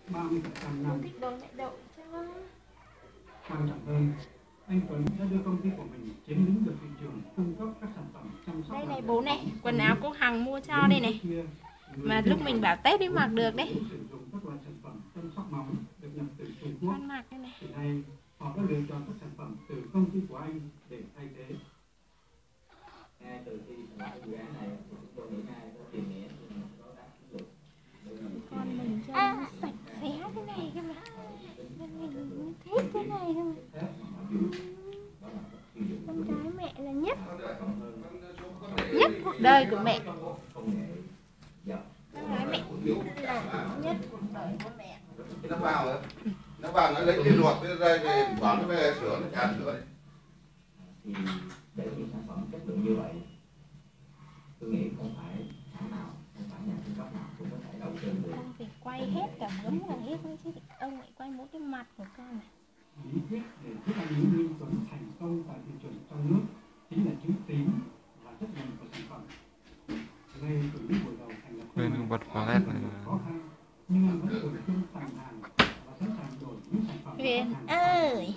30% năm. Thích đồ mẹ đậu chứ. Quan trọng hơn, anh Tuấn đã đưa công ty của mình chiếm lĩnh được thị trường cung cấp các sản phẩm chăm sóc. Đây này bố này, quần áo cô Hằng mua cho đây này. Mà lúc mình bảo Tết đi mặc được đấy. Con mặc đây này. Họ đã lựa chọn các sản phẩm từ công ty của anh để thay thế. Ngay từ khi thành lập dự án này, chúng tôi nghĩ ngay có tiền nghĩa nó đã được. Con mình cho nó sạch sẽ thế này cơ mà. Mình thích thế này cơ mà. Con gái mẹ là nhất. Nhất cuộc đời của mẹ. Con gái mẹ là nhất cuộc đời của mẹ. Nó vào rồi. Nó vào nó lấy cái luộc ra về bỏ nó về sửa nó chán sửa. Thì để những sản phẩm chất lượng như vậy, tôi nghĩ không phải hãng nào, không phải nhà cung cấp nào cũng có thể đầu tư được. Ông phải quay hết cả bướm là hết chứ, ông lại quay mỗi cái mặt của con này. Lý thuyết để giúp anh Nguyễn Minh Tuấn thành công tại thị trường trong nước chính là chữ tín và chất lượng của sản phẩm. Ngay từ những buổi đầu thành lập quên bật flash này khó khăn, nhưng anh vẫn tự tin tàng hàng và sẵn sàng đổi những sản phẩm. Huyền ơi,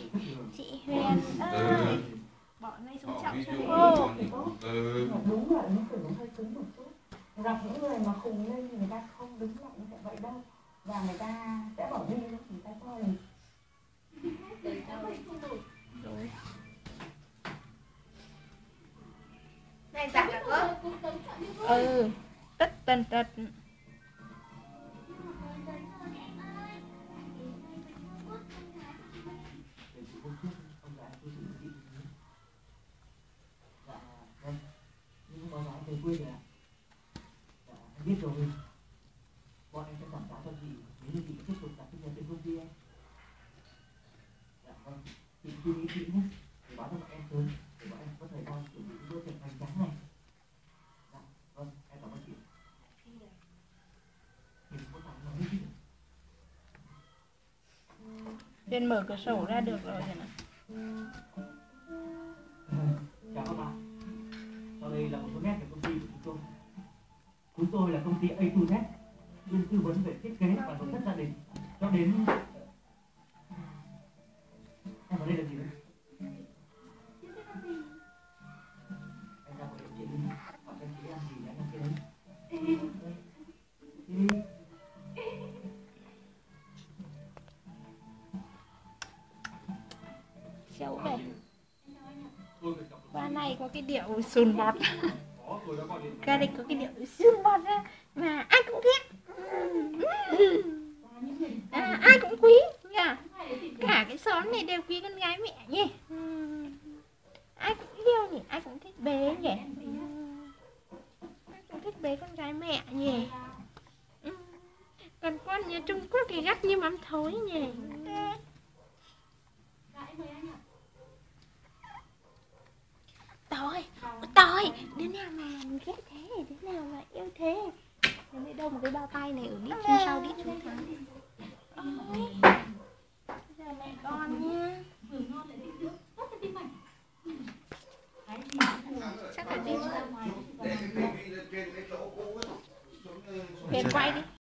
chị Huyền ơi, bỏ ngay xuống chậu cho cô. Đúng là ứng xử nó hơi cứng một chút. Gặp những người mà khùng lên thì người ta không đứng lại như vậy đâu, và người ta sẽ bỏ đi, người ta cho mình. Rồi. Này giặt là có. Tất tần tật. Nhưng báo giá về quê rồi ạ. Anh biết rồi. Bọn em sẽ giảm giá cho chị nếu như chị tiếp tục đặt kinh doanh trên công ty em. Dạ vâng. Chị suy nghĩ kỹ nhé. Để báo cho bọn em sớm. Để bọn em có thời gian chuẩn bị bữa tiệc hoành tráng này. Dạ vâng, em cảm ơn chị. Mình có tặng nó hết. Huyền mở cửa sổ ra được rồi kìa này. Chào các bạn. Sau đây là một số nét về công ty của chúng tôi. Chúng tôi là công ty A2Z, chuyên tư vấn về thiết kế và nội thất gia đình cho đến... Em ở đây là gì đấy? Em ra một địa chỉ đi. Hỏi xem chị ăn gì để anh ăn cái đấy. Đi. Xấu đây. Ba này có cái điệu sùn bọt. Cái đây có cái điệu sùn bọt ra mà ai cũng ghét. Ai cũng quý nha. Cả cái xóm này đều quý con gái mẹ nhỉ. Ai cũng yêu nhỉ, ai cũng thích bế nhỉ. Ai cũng thích bế con gái mẹ nhỉ. Còn con nhà Trung Quốc thì gắt như mắm thối nhỉ. Tôi, đứa nào mà ghét thế, đứa nào mà yêu thế. Nếu đây đâu một cái bao tay này ở đít phía sau đít xuống thắng. Giờ mẹ con nha. Chắc là đi. Huyền quay đi.